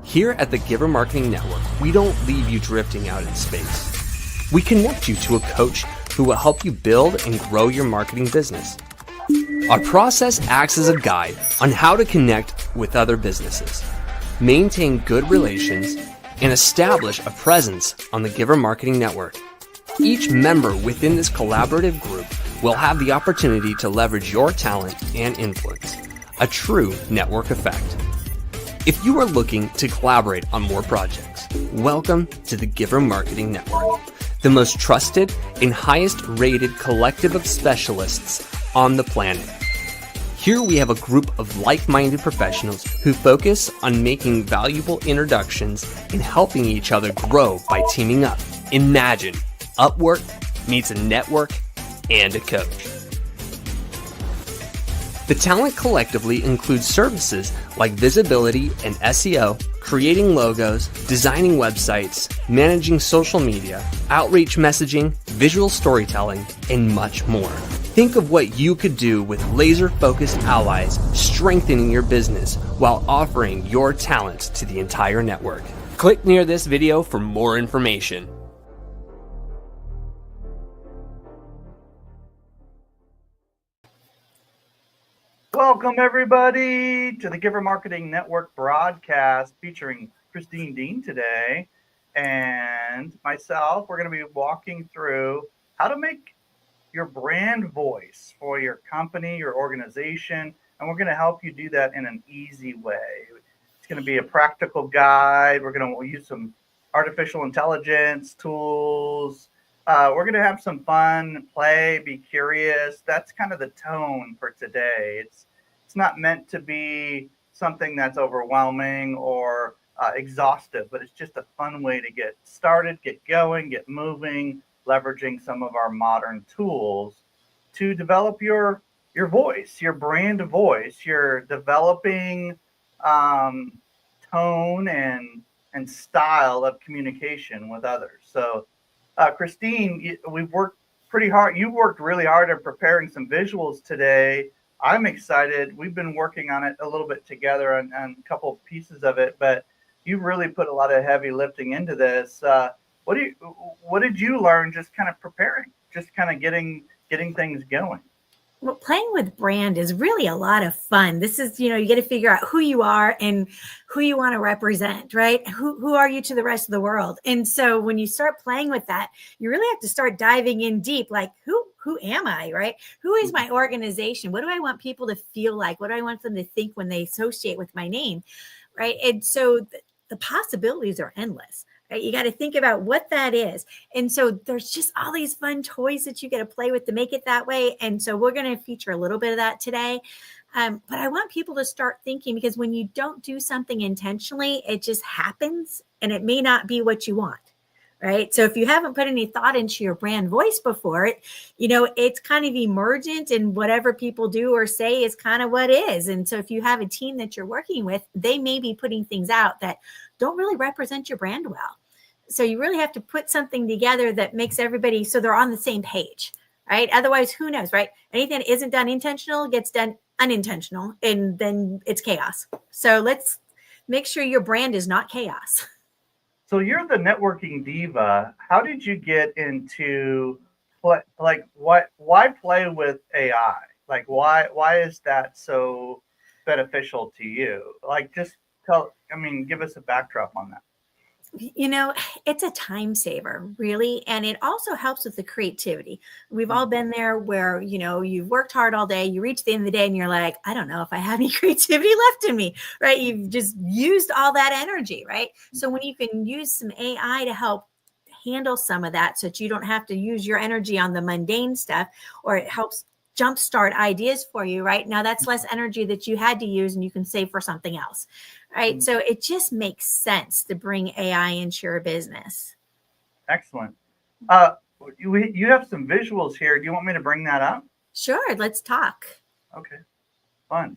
Here at the Giver Marketing Network, we don't leave you drifting out in space. We connect you to a coach who will help you build and grow your marketing business. Our process acts as a guide on how to connect with other businesses, maintain good relations, and establish a presence on the Giver Marketing Network. Each member within this collaborative group will have the opportunity to leverage your talent and influence, a true network effect. If you are looking to collaborate on more projects, welcome to the Giver Marketing Network, the most trusted and highest rated collective of specialists on the planet. Here we have a group of like-minded professionals who focus on making valuable introductions and helping each other grow by teaming up. Imagine Upwork meets a network and a coach. The talent collectively includes services like visibility and SEO, creating logos, designing websites, managing social media, outreach messaging, visual storytelling, and much more. Think of what you could do with laser-focused allies strengthening your business while offering your talents to the entire network. Click near this video for more information. Welcome, everybody, to the Giver Marketing Network broadcast featuring Deane today and myself. We're going to be walking through how to make your brand voice for your company, your organization, and we're going to help you do that in an easy way. It's going to be a practical guide. We're going to use some artificial intelligence tools. We're going to have some fun, play, be curious. That's kind of the tone for today. It's not meant to be something that's overwhelming or exhaustive, but it's just a fun way to get started, get going, get moving, leveraging some of our modern tools to develop your voice, your brand voice, your developing tone and style of communication with others. So, Christine, we've worked pretty hard. You worked really hard at preparing some visuals today. I'm excited. We've been working on it a little bit together on a couple of pieces of it, but you really put a lot of heavy lifting into this. What did you learn just kind of preparing, just kind of getting things going? Well, playing with brand is really a lot of fun. This is, you get to figure out who you are and who you want to represent, right? Who are you to the rest of the world? And so when you start playing with that, you really have to start diving in deep, like who am I, right? Who is my organization? What do I want people to feel like? What do I want them to think when they associate with my name, right? And so the possibilities are endless. Right? You got to think about what that is. And so there's just all these fun toys that you get to play with to make it that way. And so we're going to feature a little bit of that today. But I want people to start thinking, because when you don't do something intentionally, it just happens and it may not be what you want. Right. So if you haven't put any thought into your brand voice before, it's kind of emergent, and whatever people do or say is kind of what is. And so if you have a team that you're working with, they may be putting things out that don't really represent your brand well. So you really have to put something together that makes everybody so they're on the same page. Right. Otherwise, who knows? Right. Anything that isn't done intentional gets done unintentional, and then it's chaos. So let's make sure your brand is not chaos. So you're the networking diva. How did you get into why play with AI? Like why is that so beneficial to you? Like give us a backdrop on that. It's a time saver, really. And it also helps with the creativity. We've all been there where, you've worked hard all day, you reach the end of the day and you're like, I don't know if I have any creativity left in me, right? You've just used all that energy, right? So when you can use some AI to help handle some of that so that you don't have to use your energy on the mundane stuff, or it helps jumpstart ideas for you, right? Now that's less energy that you had to use and you can save for something else, right? So it just makes sense to bring AI into your business. Excellent. You have some visuals here. Do you want me to bring that up? Sure, let's talk. Okay, fun.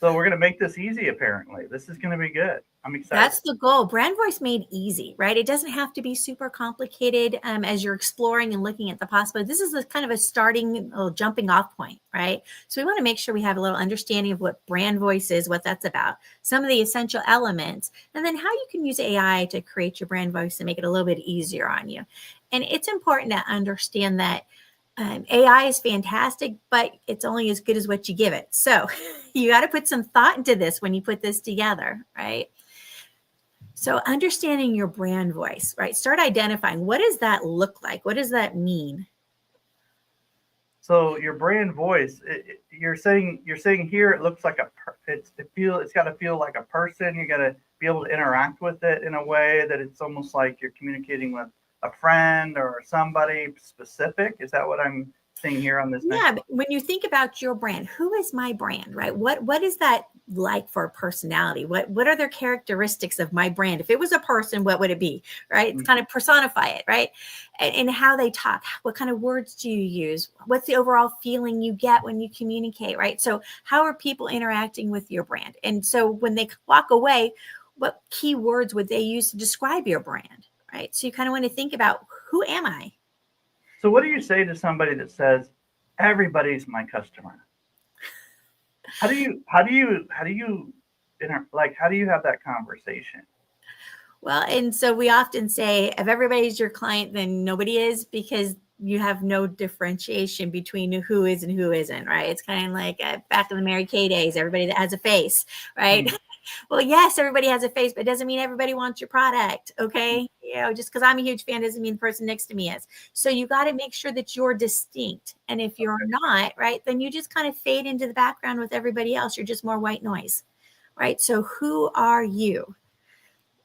So we're going to make this easy, apparently. This is going to be good. I'm excited. That's the goal. Brand voice made easy, right? It doesn't have to be super complicated as you're exploring and looking at the possibilities. This is a kind of a starting, jumping off point, right? So we want to make sure we have a little understanding of what brand voice is, what that's about, some of the essential elements, and then how you can use AI to create your brand voice and make it a little bit easier on you. And it's important to understand that AI is fantastic, but it's only as good as what you give it. So you got to put some thought into this when you put this together, right? So understanding your brand voice, right? Start identifying, what does that look like? What does that mean? So your brand voice, you're saying here it looks like it's got to feel like a person. You got to be able to interact with it in a way that it's almost like you're communicating with a friend or somebody specific. Is that what I'm seeing here on this? Yeah, but when you think about your brand, who is my brand, right? What is that like for a personality? What are their characteristics of my brand? If it was a person, what would it be, right? It's kind of personify it, right? And how they talk, what kind of words do you use? What's the overall feeling you get when you communicate, right? So how are people interacting with your brand? And so when they walk away, what key words would they use to describe your brand, right? So you kind of want to think about, who am I? So what do you say to somebody that says, everybody's my customer? How do you have that conversation? Well, and so we often say, if everybody's your client, then nobody is, because you have no differentiation between who is and who isn't, right? It's kind of like back in the Mary Kay days, everybody that has a face, right? Mm. Well, yes, everybody has a face, but it doesn't mean everybody wants your product, okay? Just because I'm a huge fan doesn't mean the person next to me is. So you got to make sure that you're distinct. And if you're not, right, then you just kind of fade into the background with everybody else. You're just more white noise, right? So who are you?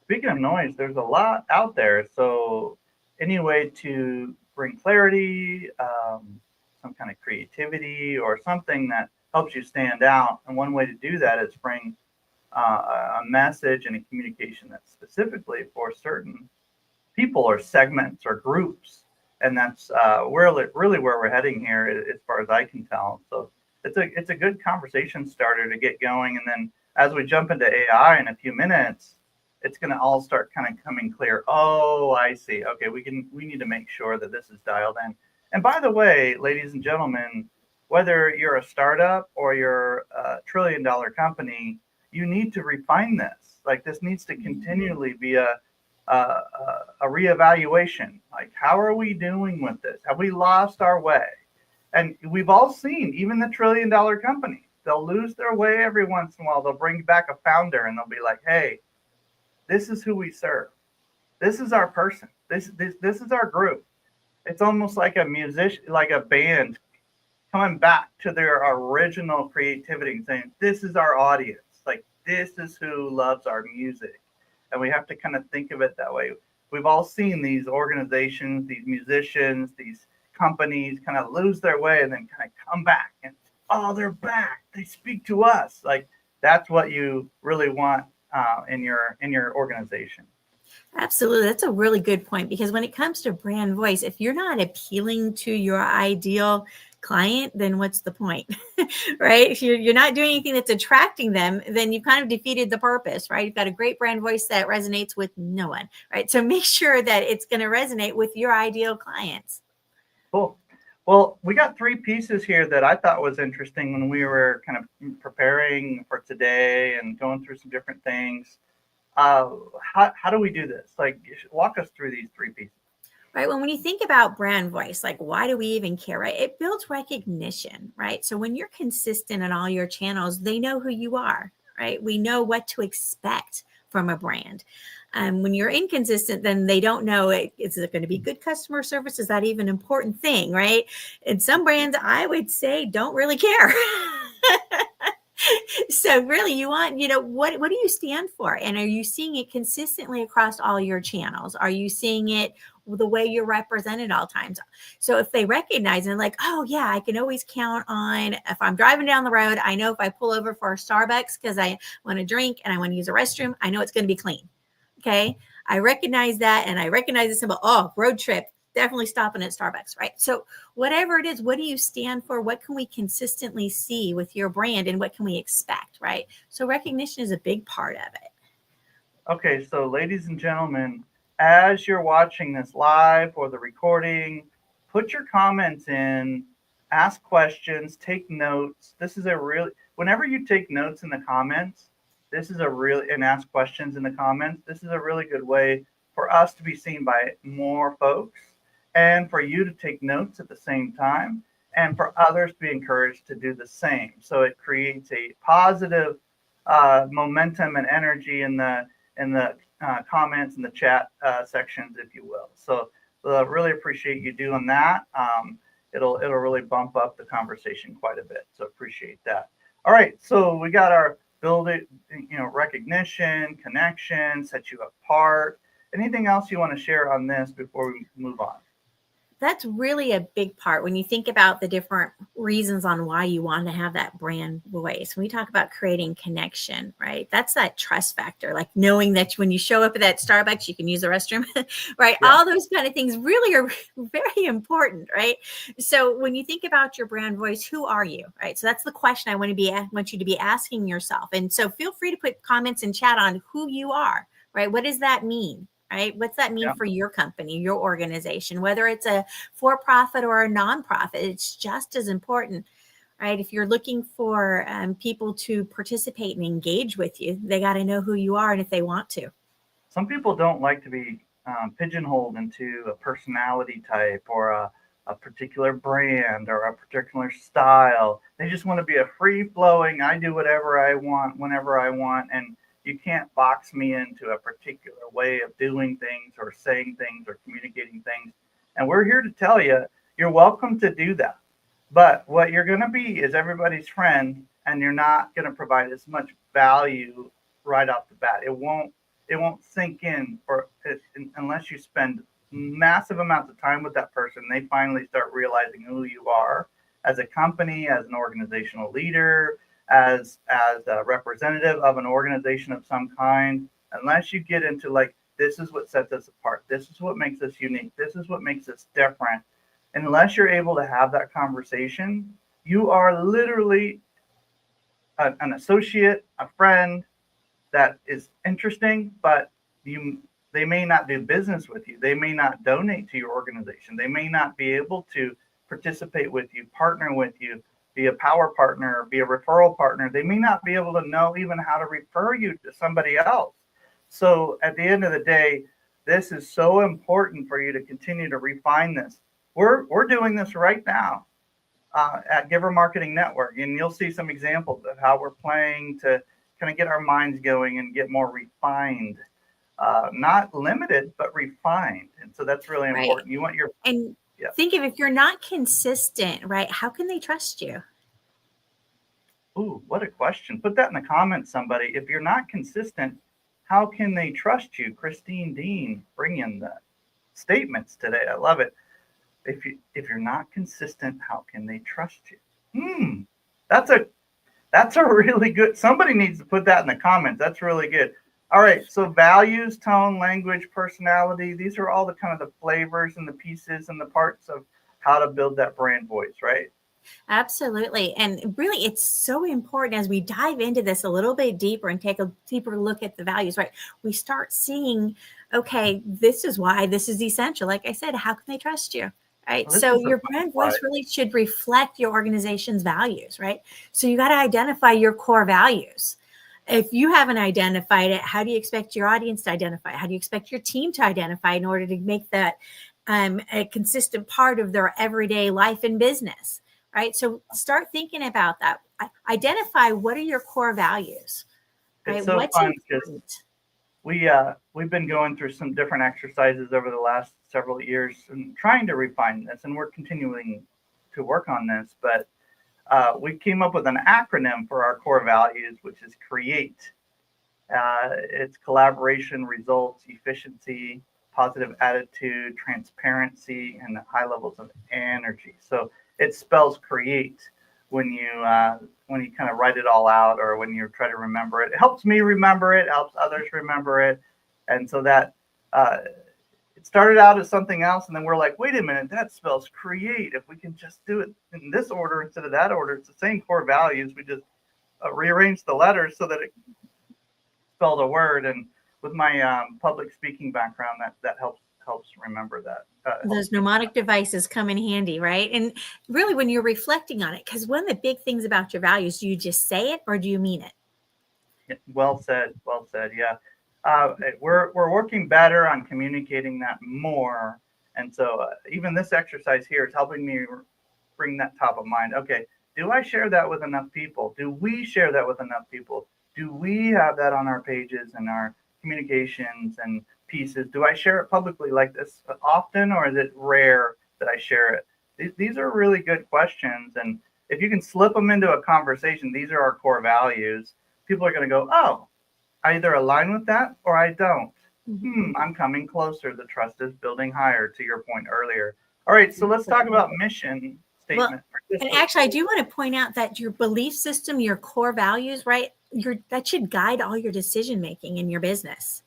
Speaking of noise, there's a lot out there. So any way to bring clarity, some kind of creativity, or something that helps you stand out. And one way to do that is bring a message and a communication that's specifically for certain people or segments or groups. And that's really where we're heading here, as far as I can tell. So it's a good conversation starter to get going. And then as we jump into AI in a few minutes, it's going to all start kind of coming clear. Oh, I see. Okay, we need to make sure that this is dialed in. And by the way, ladies and gentlemen, whether you're a startup or you're a trillion-dollar company, you need to refine this. Like, this needs to continually be a reevaluation. Like, how are we doing with this? Have we lost our way? And we've all seen, even the trillion-dollar companies, they'll lose their way every once in a while. They'll bring back a founder and they'll be like, hey, this is who we serve. This is our person. This is our group. It's almost like a musician, like a band coming back to their original creativity and saying, this is our audience. Like, this is who loves our music. And we have to kind of think of it that way. We've all seen these organizations, these musicians, these companies kind of lose their way and then kind of come back. And, oh, they're back. They speak to us. Like, that's what you really want in your organization. Absolutely. That's a really good point, because when it comes to brand voice, if you're not appealing to your ideal client, then what's the point? Right? If you're not doing anything that's attracting them, then you've kind of defeated the purpose, right? You've got a great brand voice that resonates with no one, right? So make sure that it's going to resonate with your ideal clients. Cool. Well, we got three pieces here that I thought was interesting when we were kind of preparing for today and going through some different things. How do we do this? Like, walk us through these three pieces. Right. Well, when you think about brand voice, like, why do we even care, right? It builds recognition, right? So when you're consistent in all your channels, they know who you are, right? We know what to expect from a brand. When you're inconsistent, then they don't know, is it going to be good customer service? Is that even an important thing, right? And some brands, I would say, don't really care. So really, you want, what do you stand for? And are you seeing it consistently across all your channels? Are you seeing it the way you're represented all times? So if they recognize and like, oh yeah, I can always count on, if I'm driving down the road, I know if I pull over for a Starbucks because I want to drink and I want to use a restroom, I know it's going to be clean. Okay. I recognize that. And I recognize the symbol, oh, road trip. definitely stopping at Starbucks, right? So whatever it is, what do you stand for? What can we consistently see with your brand, and what can we expect, right? So recognition is a big part of it. Okay, so ladies and gentlemen, as you're watching this live or the recording, put your comments in, ask questions, take notes. This is a really, whenever you take notes in the comments, this is a really, and ask questions in the comments, this is a really good way for us to be seen by more folks and for you to take notes at the same time and for others to be encouraged to do the same. So it creates a positive momentum and energy in the comments and the chat sections, if you will. So really appreciate you doing that. It'll really bump up the conversation quite a bit. So appreciate that. All right, so we got our build it, recognition, connection, set you apart. Anything else you want to share on this before we move on? That's really a big part when you think about the different reasons on why you want to have that brand voice. When we talk about creating connection, right? That's that trust factor, like knowing that when you show up at that Starbucks, you can use the restroom, right? Yeah. All those kind of things really are very important, right? So when you think about your brand voice, who are you, right? So that's the question I want you to be asking yourself. And so feel free to put comments in chat on who you are, right? What does that mean? Right? What's that mean for your company, your organization, whether it's a for-profit or a nonprofit? It's just as important, right? If you're looking for people to participate and engage with you, they got to know who you are and if they want to. Some people don't like to be pigeonholed into a personality type or a particular brand or a particular style. They just want to be a free-flowing, I do whatever I want, whenever I want, and you can't box me into a particular way of doing things or saying things or communicating things. And we're here to tell you, you're welcome to do that. But what you're going to be is everybody's friend, and you're not going to provide as much value right off the bat. It won't sink in unless you spend massive amounts of time with that person. They finally start realizing who you are as a company, as an organizational leader, as a representative of an organization of some kind. Unless you get into like, this is what sets us apart, this is what makes us unique, this is what makes us different, unless you're able to have that conversation, you are literally an associate, a friend that is interesting, but they may not do business with you, they may not donate to your organization, they may not be able to participate with you, partner with you, be a power partner, be a referral partner. They may not be able to know even how to refer you to somebody else. So at the end of the day, this is so important for you to continue to refine this. We're doing this right now at Giver Marketing Network, and you'll see some examples of how we're playing to kind of get our minds going and get more refined. Not limited, but refined. And so that's really important. Right. You want your... And think of, if you're not consistent, right? How can they trust you? Ooh, what a question. Put that in the comments, somebody. If you're not consistent, how can they trust you? Christine Deane, bringing the statements today. I love it. If you're not consistent, how can they trust you? That's a really good... Somebody needs to put that in the comments. That's really good. All right, so values, tone, language, personality, these are all the kind of the flavors and the pieces and the parts of how to build that brand voice, right? Absolutely. And really, it's so important as we dive into this a little bit deeper and take a deeper look at the values, right? We start seeing, okay, this is why this is essential. Like I said, how can they trust you? Right. Well, so your brand voice really should reflect your organization's values, right? So you got to identify your core values. If you haven't identified it, how do you expect your audience to identify it? How do you expect your team to identify in order to make that a consistent part of their everyday life and business, right? So start thinking about that. Identify, what are your core values, right? It's so fun because we've been going through some different exercises over the last several years and trying to refine this, and we're continuing to work on this, but we came up with an acronym for our core values, which is CREATE. It's collaboration, results, efficiency, positive attitude, transparency, and high levels of energy. So it spells CREATE when you kind of write it all out, or when you try to remember it. It helps me remember it, helps others remember it, and so that started out as something else, and then we're like, wait a minute, that spells create. If we can just do it in this order instead of that order, it's the same core values. We just rearranged the letters so that it spelled a word. And with my public speaking background, that helps remember that. Those mnemonic devices come in handy, right? And really, when you're reflecting on it, because one of the big things about your values, do you just say it or do you mean it? Well said. Well said. Yeah. We're working better on communicating that more. And so even this exercise here is helping me bring that top of mind. Okay. Do I share that with enough people? Do we share that with enough people? Do we have that on our pages and our communications and pieces? Do I share it publicly like this often, or is it rare that I share it? These are really good questions. And if you can slip them into a conversation, these are our core values. People are going to go, oh, I either align with that or I don't. I'm coming closer. The trust is building higher, to your point earlier. All right, so let's talk about mission statement. Well, and actually, I do want to point out that your belief system, your core values, right? That should guide all your decision making in your business.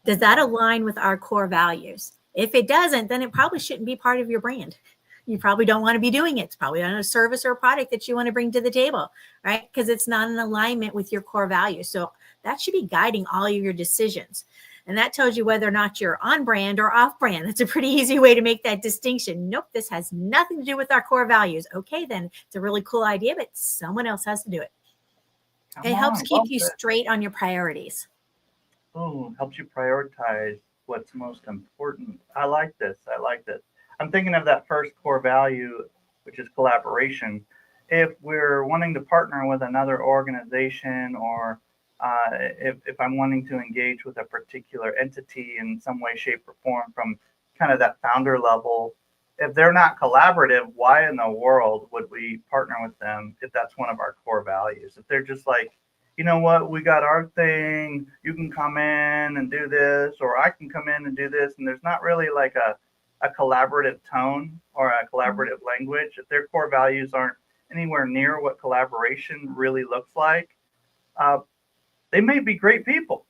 Does that align with our core values? If it doesn't, then it probably shouldn't be part of your brand. You probably don't want to be doing it. It's probably not a service or a product that you want to bring to the table, right? Because it's not in alignment with your core values. So that should be guiding all of your decisions. And that tells you whether or not you're on brand or off brand. That's a pretty easy way to make that distinction. Nope, this has nothing to do with our core values. Okay, then it's a really cool idea, but someone else has to do it. It helps keep you straight on your priorities. Oh, helps you prioritize what's most important. I like this. I'm thinking of that first core value, which is collaboration. If we're wanting to partner with another organization, or if I'm wanting to engage with a particular entity in some way, shape, or form from kind of that founder level, if they're not collaborative, why in the world would we partner with them if that's one of our core values? If they're just like, you know what, we got our thing, you can come in and do this, or I can come in and do this, and there's not really like a collaborative tone or a collaborative language, if their core values aren't anywhere near what collaboration really looks like, they may be great people.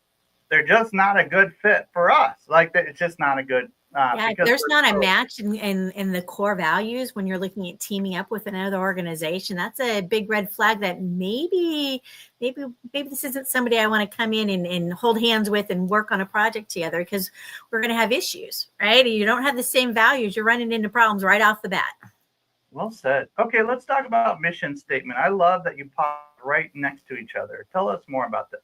They're just not a good fit for us. Like, it's just not a good. If there's not a match in the core values when you're looking at teaming up with another organization, that's a big red flag that maybe this isn't somebody I want to come in and hold hands with and work on a project together, because we're going to have issues, right? You don't have the same values. You're running into problems right off the bat. Well said. Okay, let's talk about mission statement. I love that you pop right next to each other. Tell us more about this.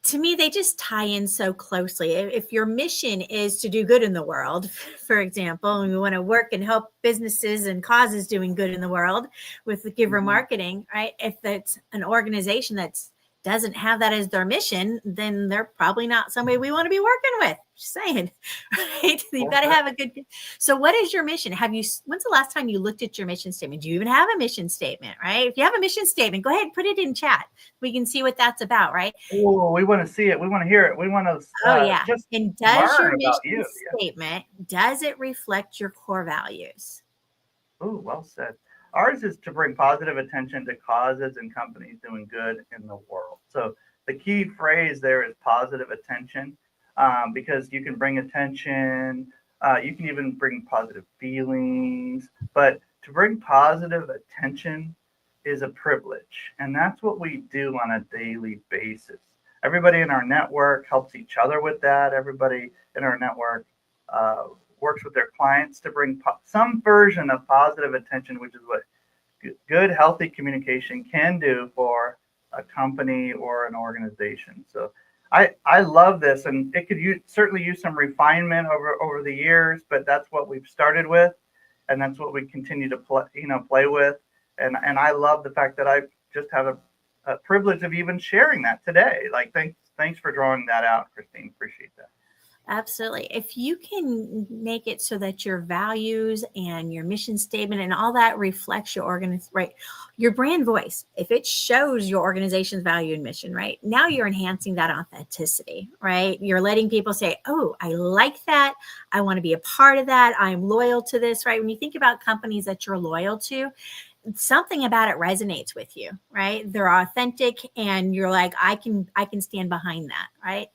To me, they just tie in so closely. If your mission is to do good in the world, for example, and we want to work and help businesses and causes doing good in the world with the giver marketing, right? If that's an organization that doesn't have that as their mission, then they're probably not somebody we want to be working with. Just saying, right? You've got to have a good. So what is your mission? When's the last time you looked at your mission statement? Do you even have a mission statement, right? If you have a mission statement, go ahead and put it in chat. We can see what that's about, right? Oh, we want to see it. We want to hear it. We want to. Just and does your mission statement, does it reflect your core values? Oh, well said. Ours is to bring positive attention to causes and companies doing good in the world. So the key phrase there is positive attention, because you can bring attention, you can even bring positive feelings, but to bring positive attention is a privilege. And that's what we do on a daily basis. Everybody in our network helps each other with that. Everybody in our network works with their clients to bring some version of positive attention, which is what good, healthy communication can do for a company or an organization. So I love this, and it could certainly use some refinement over the years, but that's what we've started with, and that's what we continue to play with. And I love the fact that I just have a privilege of even sharing that today. Like, thanks for drawing that out, Christine. Appreciate that. Absolutely. If you can make it so that your values and your mission statement and all that reflects your your brand voice, if it shows your organization's value and mission, right? Now you're enhancing that authenticity, right? You're letting people say, oh, I like that. I want to be a part of that. I'm loyal to this, right? When you think about companies that you're loyal to, something about it resonates with you, right? They're authentic and you're like, I can stand behind that, right?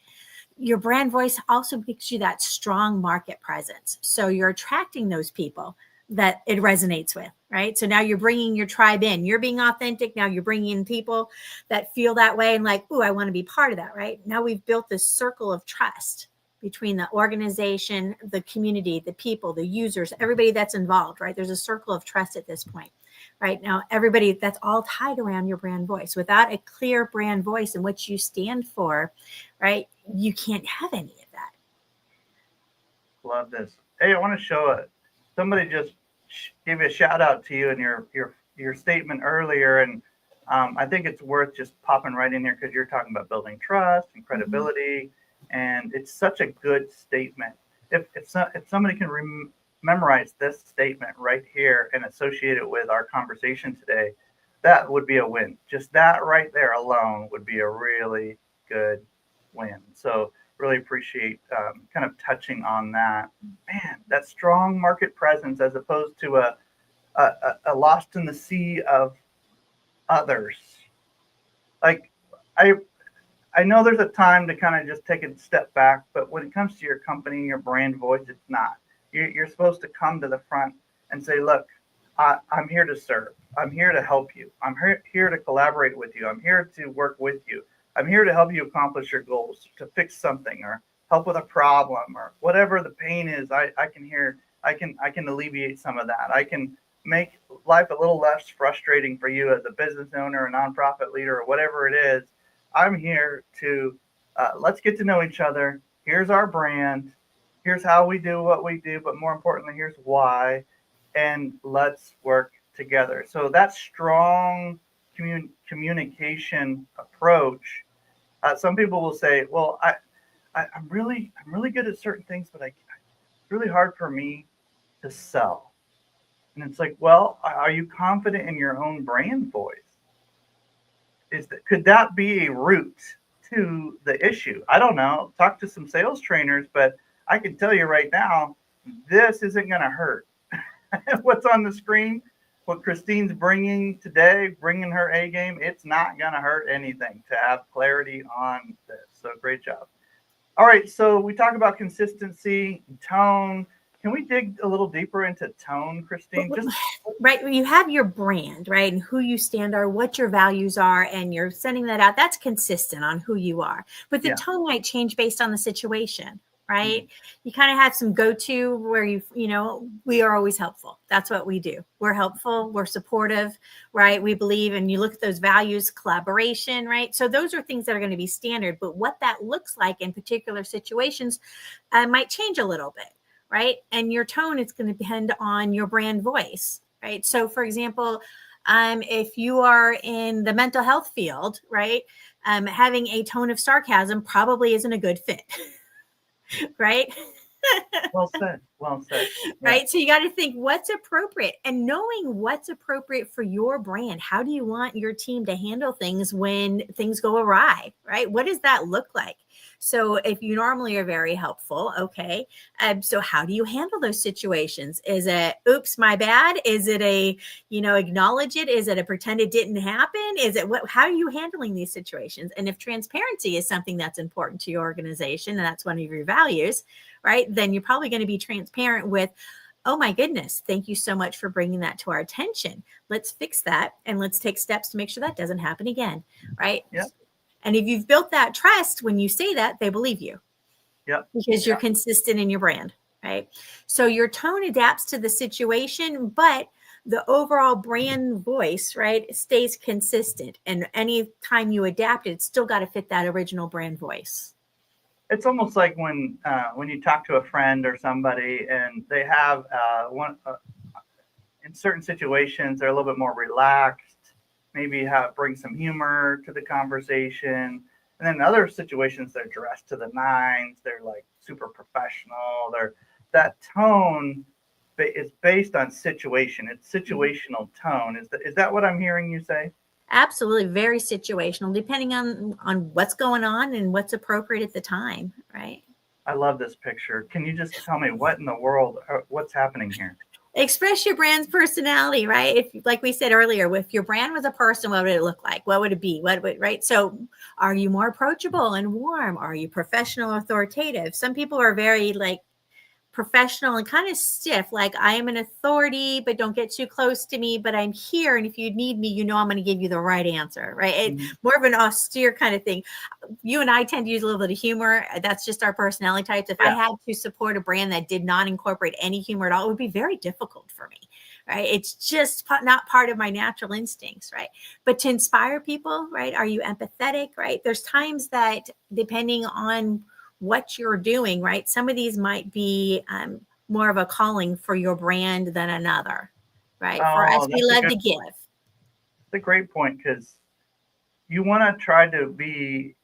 your brand voice also gives you that strong market presence. So you're attracting those people that it resonates with, right? So now you're bringing your tribe in. You're being authentic. Now you're bringing in people that feel that way and like, oh, I want to be part of that, right? Now we've built this circle of trust between the organization, the community, the people, the users, everybody that's involved, right? There's a circle of trust at this point, right? Now, everybody, that's all tied around your brand voice. Without a clear brand voice and what you stand for, right, you can't have any of that. Love this. Hey, I want to show it. Somebody just gave a shout out to you in your statement earlier, and I think it's worth just popping right in here because you're talking about building trust and credibility, and it's such a good statement. If somebody can memorize this statement right here and associate it with our conversation today, that would be a win. Just that right there alone would be a really good win. So really appreciate kind of touching on that. Man, that strong market presence as opposed to a lost in the sea of others. Like I know there's a time to kind of just take a step back, but when it comes to your company and your brand voice, it's not. You're supposed to come to the front and say, look, I'm here to serve. I'm here to help you. I'm here to collaborate with you. I'm here to work with you. I'm here to help you accomplish your goals, to fix something or help with a problem or whatever the pain is. I can alleviate some of that. I can make life a little less frustrating for you as a business owner, a nonprofit leader, or whatever it is. I'm here to let's get to know each other. Here's our brand. Here's how we do what we do, but more importantly, here's why, and let's work together. So that strong communication approach. Some people will say, "Well, I'm really good at certain things, but it's really hard for me to sell." And it's like, well, are you confident in your own brand voice? Could that be a route to the issue? I don't know. Talk to some sales trainers, but I can tell you right now, this isn't going to hurt. What's on the screen, what Christine's bringing today, bringing her A game, it's not going to hurt anything to have clarity on this. So great job. All right, so we talk about consistency, tone. Can we dig a little deeper into tone, Christine? Right, when you have your brand, right, and who you stand are, what your values are, and you're sending that out, that's consistent on who you are. But the tone might change based on the situation, right? Mm-hmm. You kind of have some go-to where we are always helpful. That's what we do. We're helpful. We're supportive, right? We believe, and you look at those values, collaboration, right? So those are things that are going to be standard. But what that looks like in particular situations might change a little bit. Right. And your tone is going to depend on your brand voice. Right. So, for example, if you are in the mental health field, right, having a tone of sarcasm probably isn't a good fit. Right. Well said. Well said. Yeah. Right. So you got to think what's appropriate, and knowing what's appropriate for your brand. How do you want your team to handle things when things go awry? Right. What does that look like? So if you normally are very helpful, okay. So how do you handle those situations? Is it, oops, my bad? Is it a, acknowledge it? Is it a pretend it didn't happen? Is it how are you handling these situations? And if transparency is something that's important to your organization, and that's one of your values, right, then you're probably going to be transparent with, oh my goodness, thank you so much for bringing that to our attention. Let's fix that. And let's take steps to make sure that doesn't happen again. Right. Yep. And if you've built that trust, when you say that, they believe you. Yep. Because you're consistent in your brand, right? So your tone adapts to the situation, but the overall brand voice, right, stays consistent. And any time you adapt it, it's still got to fit that original brand voice. It's almost like when you talk to a friend or somebody and they have in certain situations, they're a little bit more relaxed. Maybe bring some humor to the conversation. And then in other situations, they're dressed to the nines. They're like super professional. That tone is based on situation. It's situational tone. Is that what I'm hearing you say? Absolutely. Very situational, depending on what's going on and what's appropriate at the time. Right. I love this picture. Can you just tell me what in the world, what's happening here? Express your brand's personality, right? If, like we said earlier, if your brand was a person, what would it look like? What would it be? What would, right? So are you more approachable and warm? Are you professional, authoritative? Some people are very like professional and kind of stiff, like I am an authority, but don't get too close to me, but I'm here. And if you need me, I'm going to give you the right answer, right? More of an austere kind of thing. You and I tend to use a little bit of humor. That's just our personality types. If I had to support a brand that did not incorporate any humor at all, it would be very difficult for me, right? It's just not part of my natural instincts, right? But to inspire people, right? Are you empathetic, right? There's times that depending on what you're doing, right? Some of these might be more of a calling for your brand than another, right? For us, we love to give. That's a great point, because you want to try to be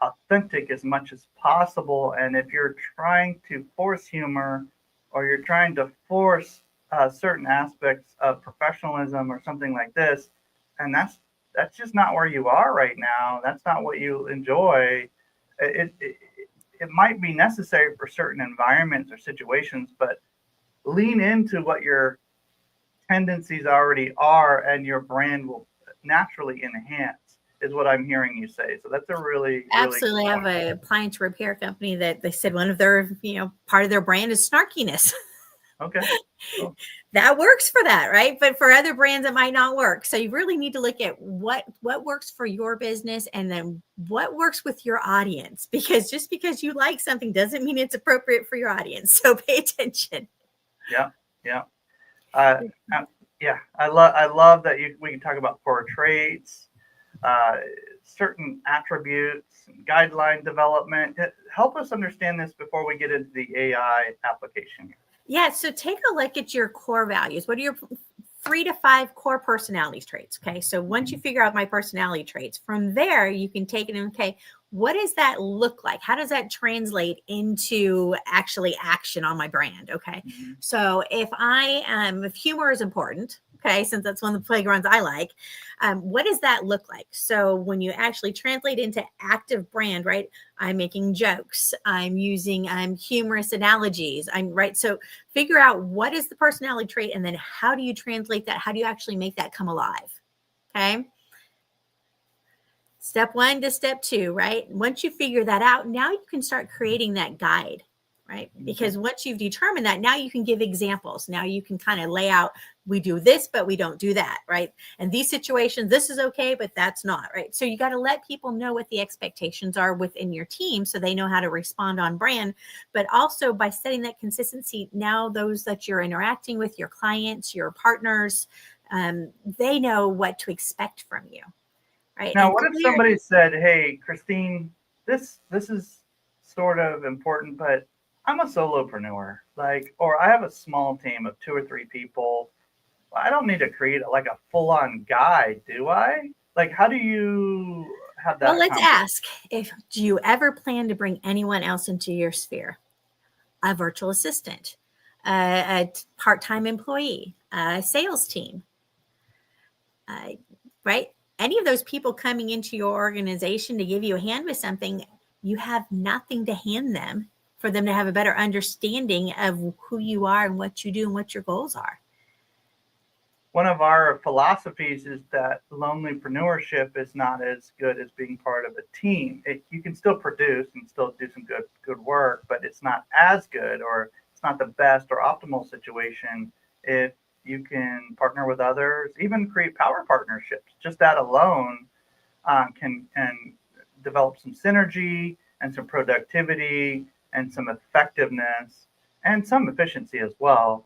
authentic as much as possible. And if you're trying to force humor, or you're trying to force certain aspects of professionalism or something like this, and that's just not where you are right now. That's not what you enjoy. It might be necessary for certain environments or situations, but lean into what your tendencies already are, and your brand will naturally enhance, is what I'm hearing you say. So that's a really Absolutely. I have an appliance repair company that they said one of their, part of their brand is snarkiness. Okay. Cool. That works for that, right? But for other brands, it might not work. So you really need to look at what works for your business, and then what works with your audience, because just because you like something doesn't mean it's appropriate for your audience. So pay attention. Yeah. I love that we can talk about core traits, certain attributes, guideline development. Help us understand this before we get into the AI application. Yeah, so take a look at your core values. What are your 3 to 5 core personality traits? Okay, so once you figure out my personality traits, from there you can take it and, okay, what does that look like? How does that translate into actually action on my brand? Okay, so if humor is important, okay, since that's one of the playgrounds I like, what does that look like? So when you actually translate into active brand, right? I'm making jokes. I'm using humorous analogies. Right. So figure out what is the personality trait, and then how do you translate that? How do you actually make that come alive? Okay. Step 1 to step 2, right? Once you figure that out, now you can start creating that guide, right? Because once you've determined that, now you can give examples. Now you can kind of lay out, we do this, but we don't do that, right? And these situations, this is okay, but that's not, right? So you got to let people know what the expectations are within your team, so they know how to respond on brand. But also by setting that consistency, now those that you're interacting with, your clients, your partners, they know what to expect from you. Right. Now, what if somebody said, "Hey, Christine, this is sort of important, but I'm a solopreneur, or I have a small team of 2 or 3 people. I don't need to create like a full-on guide, do I?" How do you have that? Well, let's ask, do you ever plan to bring anyone else into your sphere? A virtual assistant, a part-time employee, a sales team, right? Any of those people coming into your organization to give you a hand with something, you have nothing to hand them for them to have a better understanding of who you are and what you do and what your goals are. One of our philosophies is that lonelypreneurship is not as good as being part of a team. You can still produce and still do some good work, but it's not as good, or it's not the best or optimal situation if you can partner with others, even create power partnerships. Just that alone can develop some synergy and some productivity and some effectiveness and some efficiency as well.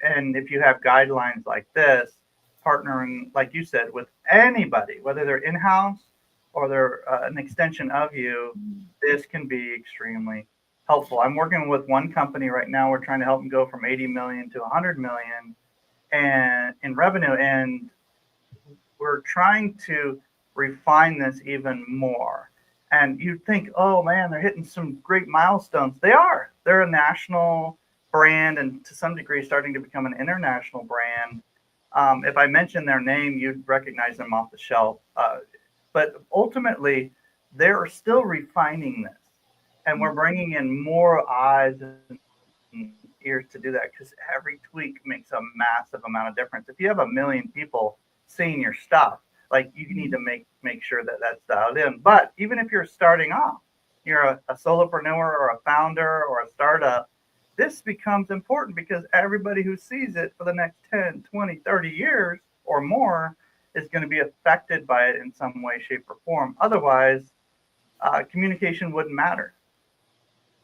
And if you have guidelines like this, partnering, like you said, with anybody, whether they're in-house or they're an extension of you, this can be extremely helpful. I'm working with one company right now. We're trying to help them go from 80 million to 100 million and in revenue. And we're trying to refine this even more. And you'd think, oh man, they're hitting some great milestones. They are. They're a national brand, and to some degree starting to become an international brand. If I mention their name, you'd recognize them off the shelf. But ultimately, they're still refining this, and we're bringing in more eyes and ears to do that because every tweak makes a massive amount of difference. If you have 1 million people seeing your stuff, like you need to make sure that that's dialed in. But even if you're starting off, you're a solopreneur or a founder or a startup, this becomes important because everybody who sees it for the next 10, 20, 30 years or more is going to be affected by it in some way, shape, or form. Otherwise, communication wouldn't matter.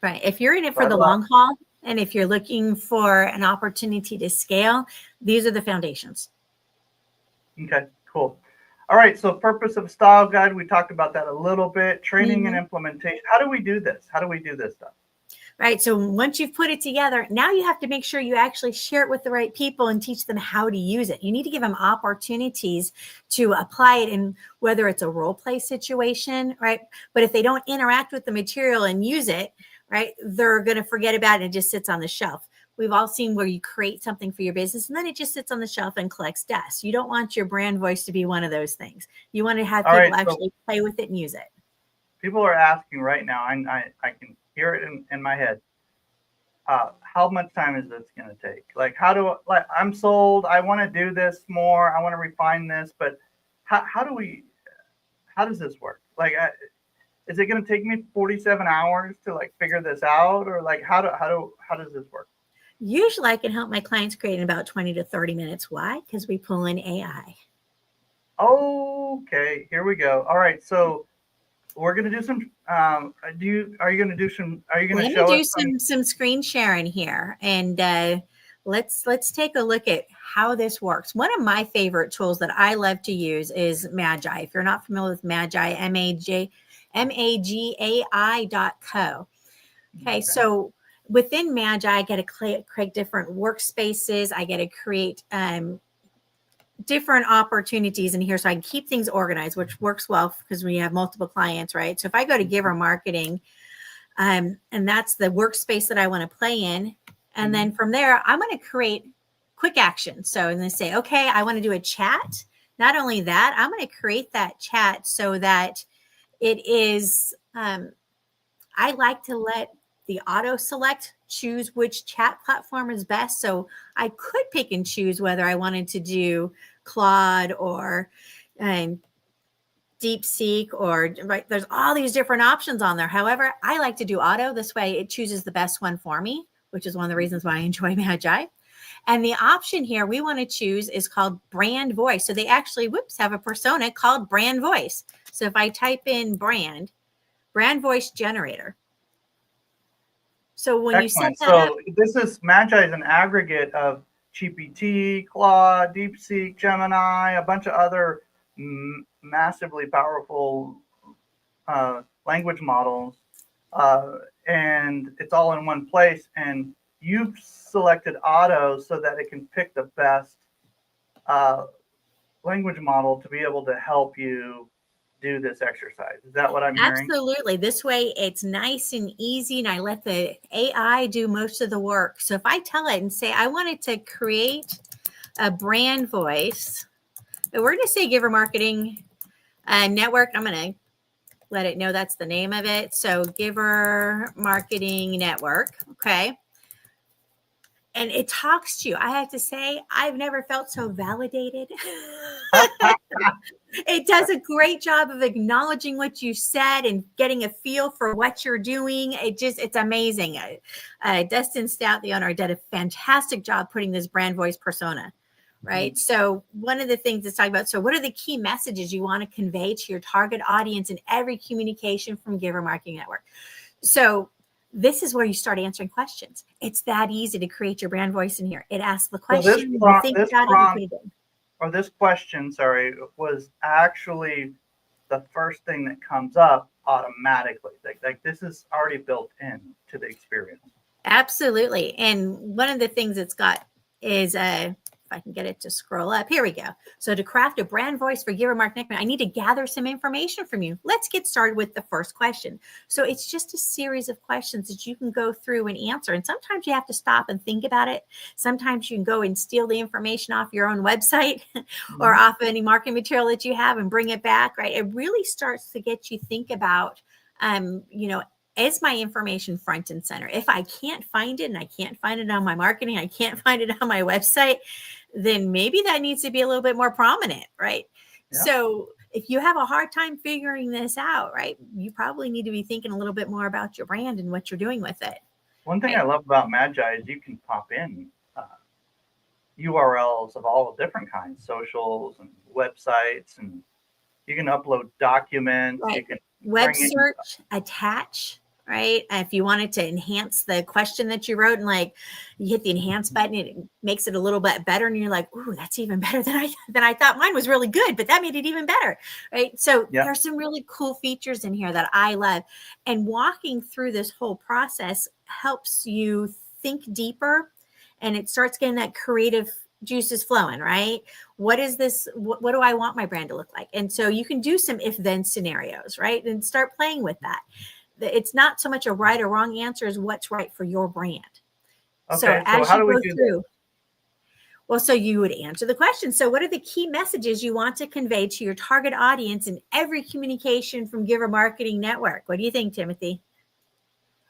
Right. If you're in it for the long haul, and if you're looking for an opportunity to scale, these are the foundations. Okay, cool. All right. So purpose of style guide, we talked about that a little bit. Training and implementation. How do we do this? How do we do this stuff? Right. So once you've put it together, now you have to make sure you actually share it with the right people and teach them how to use it. You need to give them opportunities to apply it in whether it's a role play situation, right? But if they don't interact with the material and use it, right, they're going to forget about it and it just sits on the shelf. We've all seen where you create something for your business and then it just sits on the shelf and collects dust. You don't want your brand voice to be one of those things. You want to have people actually play with it and use it. People are asking right now, I can hear it in my head. How much time is this going to take? Like, I'm sold. I want to do this more. I want to refine this, but how does this work? Like, is it going to take me 47 hours to like figure this out, or like how does this work? Usually I can help my clients create in about 20 to 30 minutes. Why? Because we pull in AI. Okay, here we go. All right, so we're going to do some are you going to show us some screen sharing here, and let's take a look at how this works. One of my favorite tools that I love to use is Magi. If you're not familiar with Magi, magai.co. Okay, so within Magi, I get to create different workspaces. I get to create different opportunities in here so I can keep things organized, which works well because we have multiple clients, right? So if I go to Giver Marketing, and that's the workspace that I want to play in, and then from there, I'm going to create quick action. So I'm going to say, okay, I want to do a chat. Not only that, I'm going to create that chat so that it is, I like to let the auto select choose which chat platform is best. So I could pick and choose whether I wanted to do Claude or DeepSeek or right. There's all these different options on there. However, I like to do auto. This way it chooses the best one for me, which is one of the reasons why I enjoy Magi. And the option here we want to choose is called brand voice. So they actually, have a persona called brand voice. So if I type in brand voice generator. So when you set that up, this is Magi is an aggregate of GPT, Claude, DeepSeek, Gemini, a bunch of other massively powerful language models, and it's all in one place. And you've selected auto so that it can pick the best language model to be able to help you do this exercise. Is that what I'm hearing? Absolutely. This way it's nice and easy, and I let the AI do most of the work. So if I tell it and say, I wanted to create a brand voice, and we're going to say Giver Marketing Network. I'm going to let it know that's the name of it. So Giver Marketing Network. Okay. And it talks to you. I have to say, I've never felt so validated. It does a great job of acknowledging what you said and getting a feel for what you're doing. It's amazing. Dustin Stout, the owner, did a fantastic job putting this brand voice persona, right? So one of the things it's talking about, so what are the key messages you want to convey to your target audience in every communication from Giver Marketing Network? So this is where you start answering questions. It's that easy to create your brand voice in here. It asks the question. This question, was actually the first thing that comes up automatically. Like this is already built in to the experience. Absolutely. And one of the things it's got is if I can get it to scroll up. Here we go. So to craft a brand voice for Giver Marketing, I need to gather some information from you. Let's get started with the first question. So it's just a series of questions that you can go through and answer. And sometimes you have to stop and think about it. Sometimes you can go and steal the information off your own website or off any marketing material that you have and bring it back, right? It really starts to get you think about, is my information front and center? If I can't find it, and I can't find it on my marketing, I can't find it on my website, then maybe that needs to be a little bit more prominent, right? Yeah. So if you have a hard time figuring this out, right, you probably need to be thinking a little bit more about your brand and what you're doing with it. One thing Right. I love about Magi is you can pop in URLs of all different kinds, socials and websites, and you can upload documents. Right. You can Web bring in, search, attach, right? If you wanted to enhance the question that you wrote, and like you hit the enhance button, it makes it a little bit better, and you're like, "Ooh, that's even better than I thought mine was really good," but that made it even better, right? So Yeah. there's some really cool features in here that I love, and walking through this whole process helps you think deeper, and it starts getting that creative juices flowing, right? What is this? What do I want my brand to look like? And so you can do some if then scenarios, right? And start playing with that. It's not so much a right or wrong answer as what's right for your brand. Okay, So so as how you do we go do through, well, so you would answer the question. So what are the key messages you want to convey to your target audience in every communication from Giver Marketing Network? What do you think, Timothy?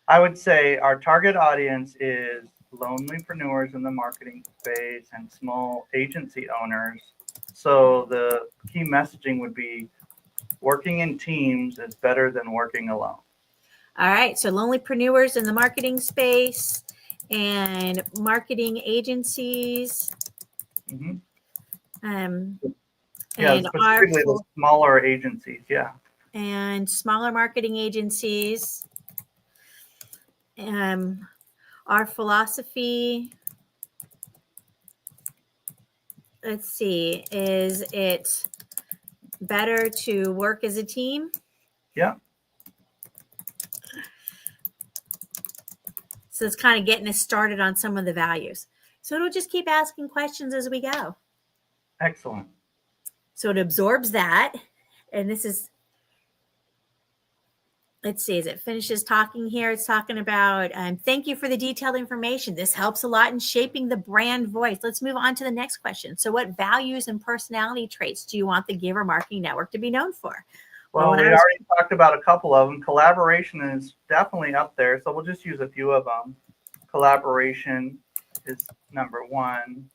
I would say our target audience is lonelypreneurs in the marketing space and small agency owners. So the key messaging would be working in teams is better than working alone. All right. So lonelypreneurs in the marketing space and marketing agencies. Mm-hmm. Yeah, specifically the smaller agencies. Yeah. And smaller marketing agencies. Our philosophy, let's see, is it better to work as a team? Yeah. So it's kind of getting us started on some of the values. So it'll just keep asking questions as we go. Excellent. So it absorbs that. And this is, let's see, as it finishes talking here, it's talking about, thank you for the detailed information. This helps a lot in shaping the brand voice. Let's move on to the next question. So what values and personality traits do you want the Giver Marketing Network to be known for? Well, we already talked about a couple of them. Collaboration is definitely up there, so we'll just use a few of them. Collaboration is number one.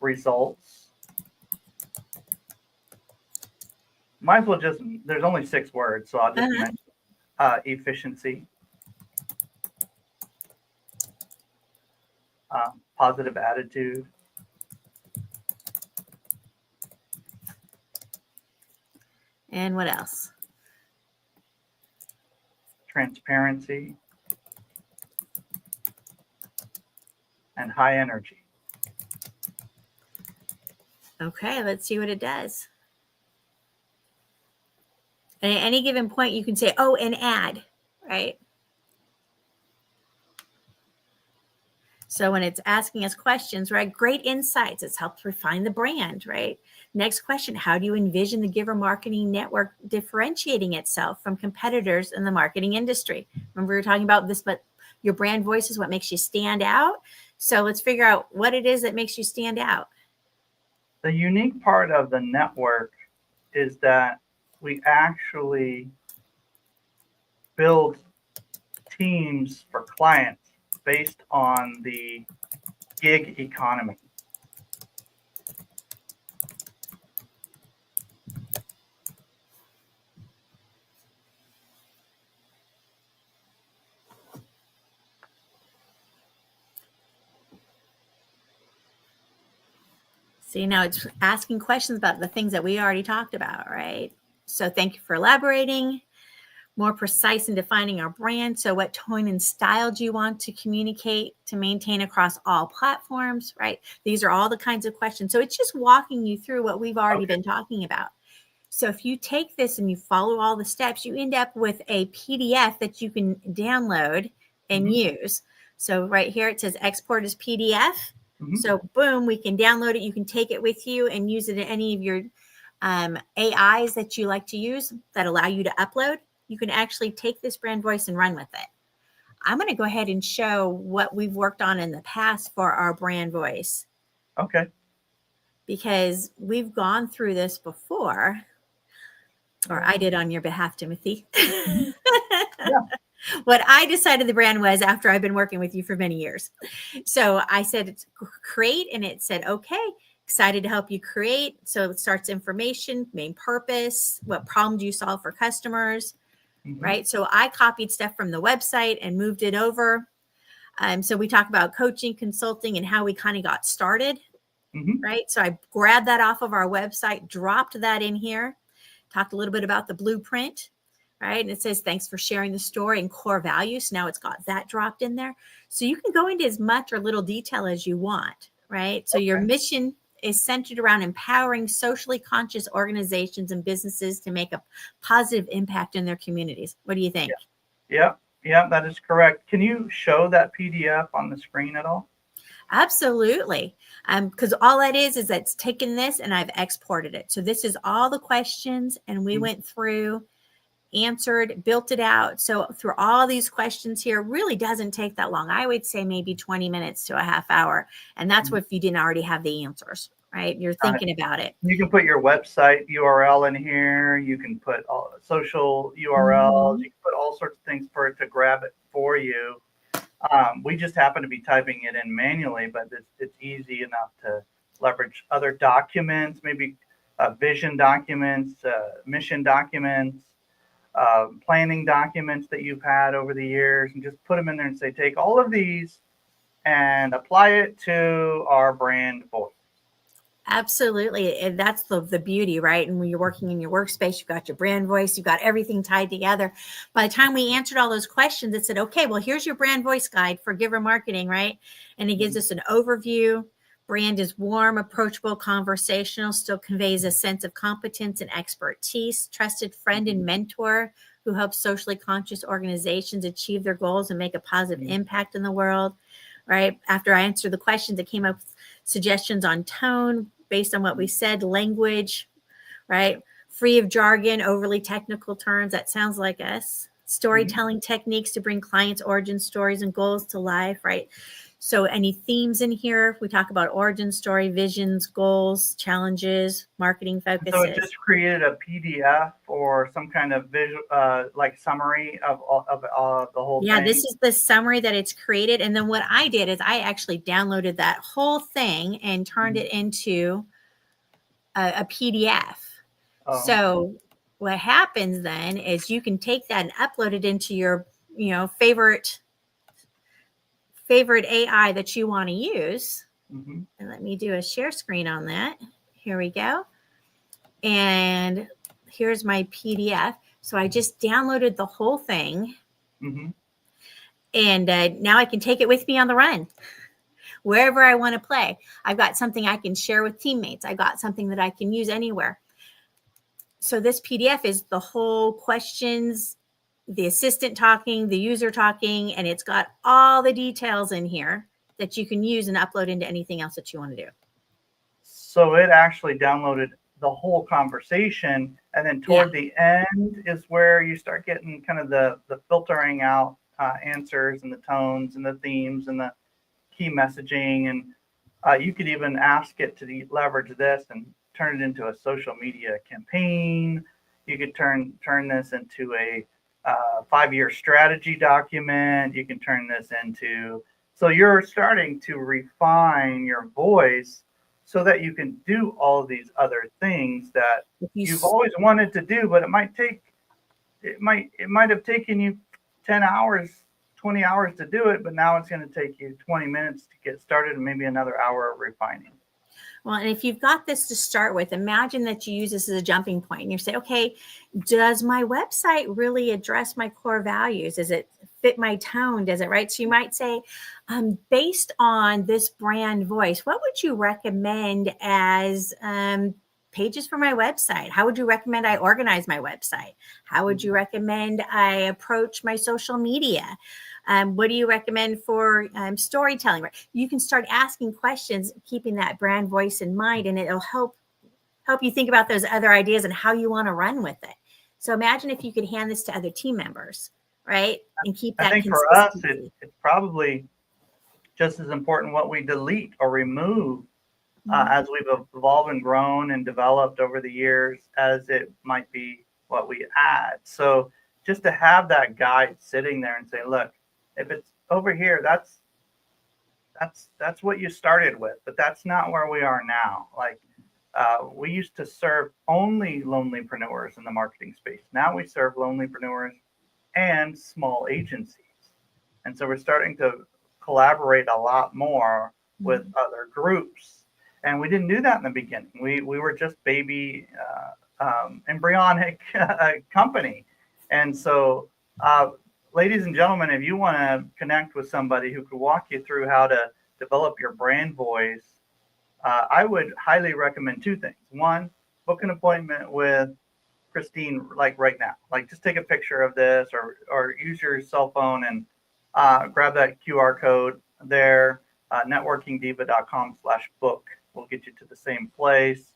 Results. Might as well just, there's only 6 words, so I'll just mention efficiency. Positive attitude. And what else? Transparency. And high energy. Okay, let's see what it does. And at any given point, you can say, oh, and add, right? So when it's asking us questions, right? Great insights. It's helped refine the brand, right? Next question, how do you envision the Giver Marketing Network differentiating itself from competitors in the marketing industry? Remember we were talking about this, but your brand voice is what makes you stand out. So let's figure out what it is that makes you stand out. The unique part of the network is that we actually build teams for clients based on the gig economy. See, now it's asking questions about the things that we already talked about, right? So thank you for elaborating. More precise in defining our brand. So what tone and style do you want to communicate to maintain across all platforms, right? These are all the kinds of questions. So it's just walking you through what we've already been talking about. So if you take this and you follow all the steps, you end up with a PDF that you can download and use. So right here, it says export as PDF. So boom, we can download it. You can take it with you and use it in any of your AIs that you like to use that allow you to upload. You can actually take this brand voice and run with it. I'm going to go ahead and show what we've worked on in the past for our brand voice. Okay. Because we've gone through this before. Or I did on your behalf, Timothy. Yeah. What I decided the brand was after I've been working with you for many years. So I said, it's create, and it said, okay, excited to help you create. So it starts information, main purpose, what problem do you solve for customers, right? So I copied stuff from the website and moved it over. So we talk about coaching, consulting, and how we kind of got started, right? So I grabbed that off of our website, dropped that in here, talked a little bit about the blueprint, right? And it says, thanks for sharing the story and core values. Now it's got that dropped in there. So you can go into as much or little detail as you want, right? So your mission is centered around empowering socially conscious organizations and businesses to make a positive impact in their communities. What do you think? Yeah, that is correct. Can you show that PDF on the screen at all? Absolutely. Because all that is that's taken this and I've exported it. So this is all the questions, and we went through, answered, built it out. So through all these questions here, really doesn't take that long. I would say maybe 20 minutes to a half hour. And that's what if you didn't already have the answers, right? You're thinking about it. You can put your website URL in here. You can put all social URLs. You can put all sorts of things for it to grab it for you. We just happen to be typing it in manually, but it's easy enough to leverage other documents, maybe vision documents, mission documents, planning documents that you've had over the years, and just put them in there and say, take all of these and apply it to our brand voice. Absolutely. And that's the beauty, right? And when you're working in your workspace, you've got your brand voice, you've got everything tied together. By the time we answered all those questions, it said, okay, well, here's your brand voice guide for Giver Marketing, right? And it gives us an overview. Brand is warm, approachable, conversational, still conveys a sense of competence and expertise, trusted friend and mentor who helps socially conscious organizations achieve their goals and make a positive impact in the world, right? After I answered the questions, it came up with suggestions on tone based on what we said, language, right? Free of jargon, overly technical terms. That sounds like us. Storytelling techniques to bring clients' origin stories and goals to life, right? So any themes in here? We talk about origin story, visions, goals, challenges, marketing focuses. So it just created a PDF or some kind of visual, like summary of the whole thing. Yeah, this is the summary that it's created. And then what I did is I actually downloaded that whole thing and turned it into a PDF. So what happens then is you can take that and upload it into your, favorite AI that you want to use. And let me do a share screen on that. Here we go. And here's my PDF. So I just downloaded the whole thing. And now I can take it with me on the run, wherever I want to play. I've got something I can share with teammates. I got something that I can use anywhere. So this PDF is the whole questions, the assistant talking, the user talking, and it's got all the details in here that you can use and upload into anything else that you want to do. So it actually downloaded the whole conversation, and then toward the end is where you start getting kind of the filtering out answers and the tones and the themes and the key messaging. And you could even ask it to leverage this and turn it into a social media campaign. You could turn this into a 5-year strategy document. You can turn this into, so you're starting to refine your voice so that you can do all of these other things that you've always wanted to do, but it might have taken you 10 hours, 20 hours to do it, but now it's going to take you 20 minutes to get started and maybe another hour of refining. Well, and if you've got this to start with, imagine that you use this as a jumping point and you say, okay, does my website really address my core values? Does it fit my tone? Does it, right? So you might say, based on this brand voice, what would you recommend as pages for my website? How would you recommend I organize my website? How would you recommend I approach my social media? What do you recommend for storytelling? You can start asking questions, keeping that brand voice in mind, and it'll help you think about those other ideas and how you want to run with it. So imagine if you could hand this to other team members, right? And keep that. I think for us, it's probably just as important what we delete or remove as we've evolved and grown and developed over the years as it might be what we add. So just to have that guide sitting there and say, look, if it's over here, that's what you started with, but that's not where we are now. Like we used to serve only lonelypreneurs in the marketing space. Now we serve lonelypreneurs and small agencies. And so we're starting to collaborate a lot more with other groups. And we didn't do that in the beginning. We were just baby embryonic company. And so, ladies and gentlemen, if you want to connect with somebody who could walk you through how to develop your brand voice, I would highly recommend two things. One, book an appointment with Christine, like right now. Like just take a picture of this or use your cell phone and grab that QR code there, networkingdiva.com/book will get you to the same place.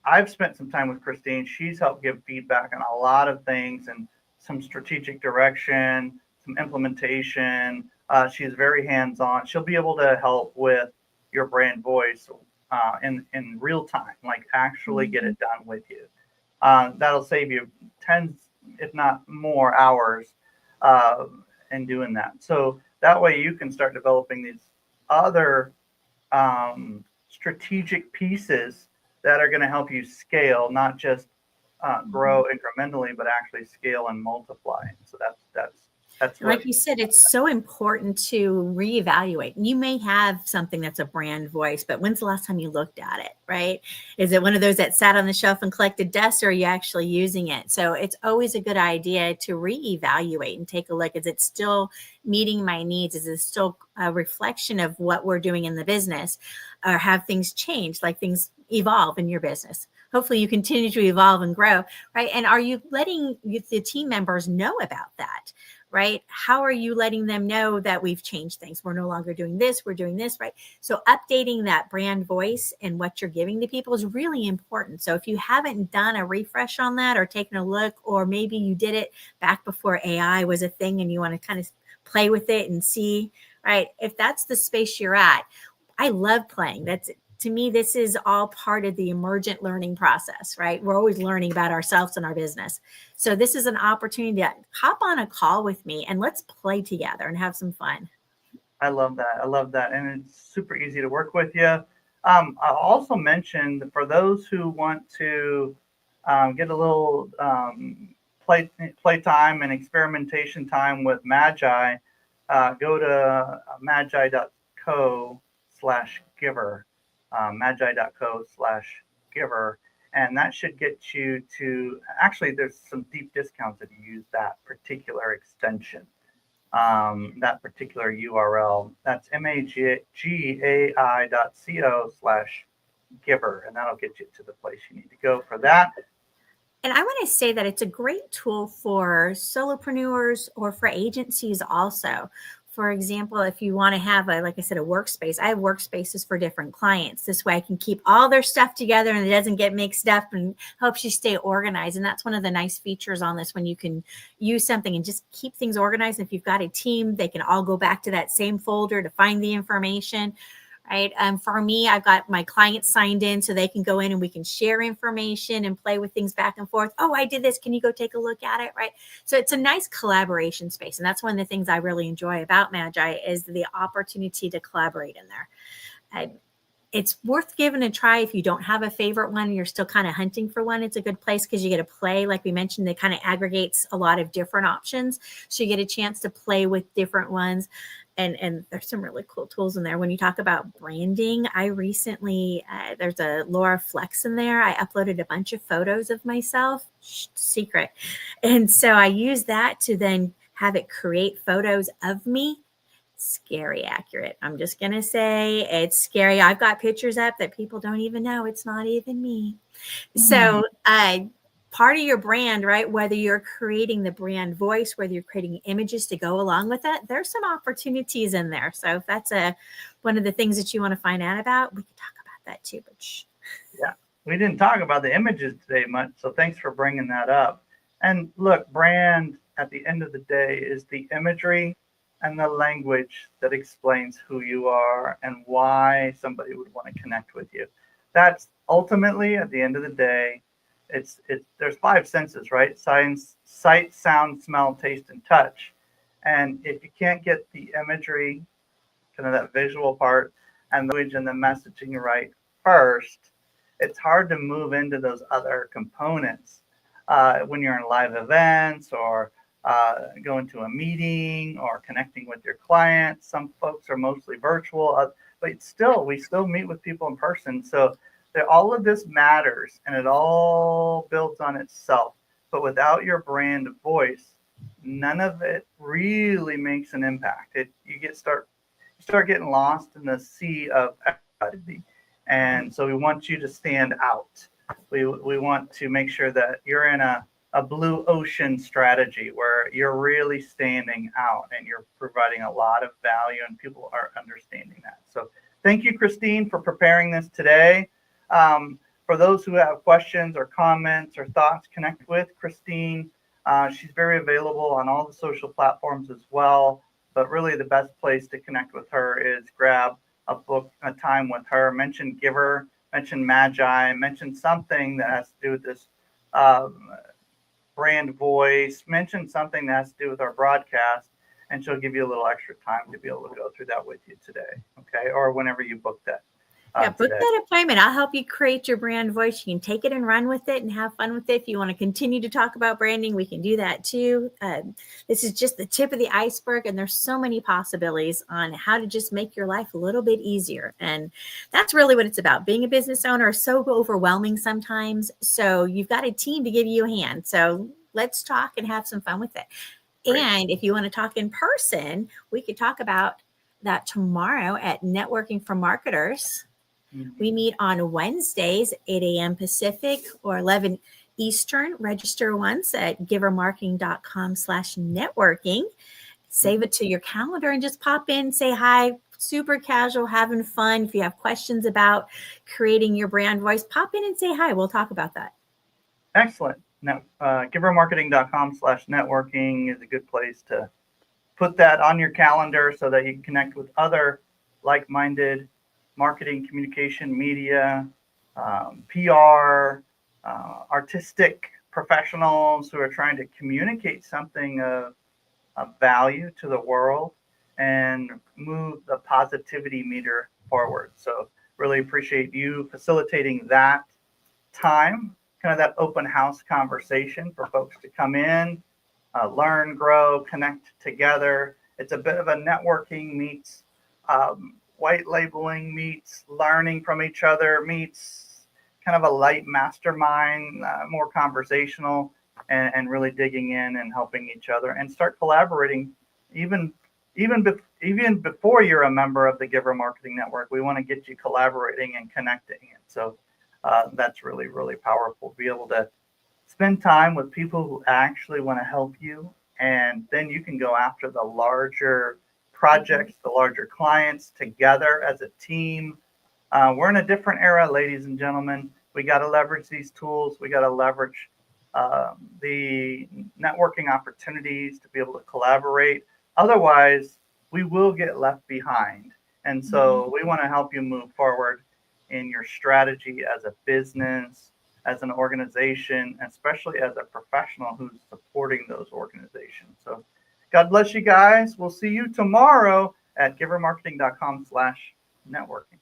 I've spent some time with Christine. She's helped give feedback on a lot of things and some strategic direction, some implementation. She's very hands-on. She'll be able to help with your brand voice in real time, like actually get it done with you. That'll save you tens, if not more, hours in doing that. So that way you can start developing these other strategic pieces that are going to help you scale, not just grow incrementally, but actually scale and multiply. So that's like you said, it's so important to reevaluate. You may have something that's a brand voice, but when's the last time you looked at it, right? Is it one of those that sat on the shelf and collected dust, or are you actually using it? So it's always a good idea to reevaluate and take a look. Is it still meeting my needs? Is it still a reflection of what we're doing in the business? Or have things changed, like things evolve in your business? Hopefully you continue to evolve and grow, right? And are you letting the team members know about that? Right? How are you letting them know that we've changed things? We're no longer doing this. We're doing this, right? So updating that brand voice and what you're giving to people is really important. So if you haven't done a refresh on that or taken a look, or maybe you did it back before AI was a thing and you want to kind of play with it and see, right? If that's the space you're at, I love playing. To me, this is all part of the emergent learning process, right? We're always learning about ourselves and our business. So this is an opportunity to hop on a call with me and let's play together and have some fun. I love that. And it's super easy to work with you. I also mentioned for those who want to get a little play time and experimentation time with Magi, go to magi.co/giver. Magi.co/giver, and that should get you to, actually there's some deep discounts if you use that particular extension, that particular URL. That's magai.co/giver, and that'll get you to the place you need to go for that. And I want to say that it's a great tool for solopreneurs or for agencies also. For example, if you want to have like I said, a workspace, I have workspaces for different clients. This way I can keep all their stuff together and it doesn't get mixed up and helps you stay organized. And that's one of the nice features on this, when you can use something and just keep things organized. If you've got a team, they can all go back to that same folder to find the information. Right. For me, I've got my clients signed in so they can go in and we can share information and play with things back and forth. Oh, I did this. Can you go take a look at it? Right. So it's a nice collaboration space. And that's one of the things I really enjoy about Magi is the opportunity to collaborate in there. It's worth giving a try. If you don't have a favorite one, you're still kind of hunting for one, it's a good place because you get to play. Like we mentioned, it kind of aggregates a lot of different options. So you get a chance to play with different ones. And there's some really cool tools in there. When you talk about branding, I recently, there's a Laura Flex in there. I uploaded a bunch of photos of myself, secret. And so I use that to then have it create photos of me. Scary accurate. I'm just going to say it's scary. I've got pictures up that people don't even know. It's not even me. So part of your brand, right? Whether you're creating the brand voice, whether you're creating images to go along with it, there's some opportunities in there. So if that's one of the things that you want to find out about, we can talk about that too. But yeah, we didn't talk about the images today much. So thanks for bringing that up. And look, brand at the end of the day is the imagery and the language that explains who you are and why somebody would want to connect with you. That's ultimately, at the end of the day, there's five senses, right? Sight, sound, smell, taste, and touch. And if you can't get the imagery, kind of that visual part, and the language and the messaging right first, it's hard to move into those other components. When you're in live events or going to a meeting or connecting with your clients, some folks are mostly virtual, but still, we still meet with people in person. So all of this matters, and it all builds on itself. But without your brand voice, none of it really makes an impact. You start getting lost in the sea of everybody. And so we want you to stand out. We want to make sure that you're in a blue ocean strategy where you're really standing out and you're providing a lot of value, and people are understanding that. So thank you, Christine, for preparing this today. For those who have questions or comments or thoughts, connect with Christine. She's very available on all the social platforms as well. But really, the best place to connect with her is grab a time with her. Mention Giver, mention Magi, mention something that has to do with this brand voice, mention something that has to do with our broadcast, and she'll give you a little extra time to be able to go through that with you today, okay? Or whenever you book that. Yeah, book that appointment. I'll help you create your brand voice. You can take it and run with it and have fun with it. If you want to continue to talk about branding, we can do that too. This is just the tip of the iceberg, and there's so many possibilities on how to just make your life a little bit easier. And that's really what it's about. Being a business owner is so overwhelming sometimes. So you've got a team to give you a hand. So let's talk and have some fun with it. Great. And if you want to talk in person, we could talk about that tomorrow at Networking for Marketers. We meet on Wednesdays, 8 a.m. Pacific or 11 Eastern. Register once at givermarketing.com/networking. Save it to your calendar and just pop in, say hi, super casual, having fun. If you have questions about creating your brand voice, pop in and say hi. We'll talk about that. Excellent. Now, givermarketing.com/networking is a good place to put that on your calendar so that you can connect with other like-minded marketing, communication, media, PR, artistic professionals who are trying to communicate something of value to the world and move the positivity meter forward. So really appreciate you facilitating that time, kind of that open house conversation for folks to come in, learn, grow, connect together. It's a bit of a networking meets white labeling, meets learning from each other, meets kind of a light mastermind, more conversational, and really digging in and helping each other and start collaborating even before you're a member of the Giver Marketing Network. We want to get you collaborating and connecting. And so that's really, really powerful. Be able to spend time with people who actually want to help you, and then you can go after the larger projects, the larger clients together as a team. We're in a different era, ladies and gentlemen. We got to leverage these tools. We got to leverage the networking opportunities to be able to collaborate. Otherwise, we will get left behind. And so we want to help you move forward in your strategy as a business, as an organization, especially as a professional who's supporting those organizations. So God bless you guys. We'll see you tomorrow at givermarketing.com/networking.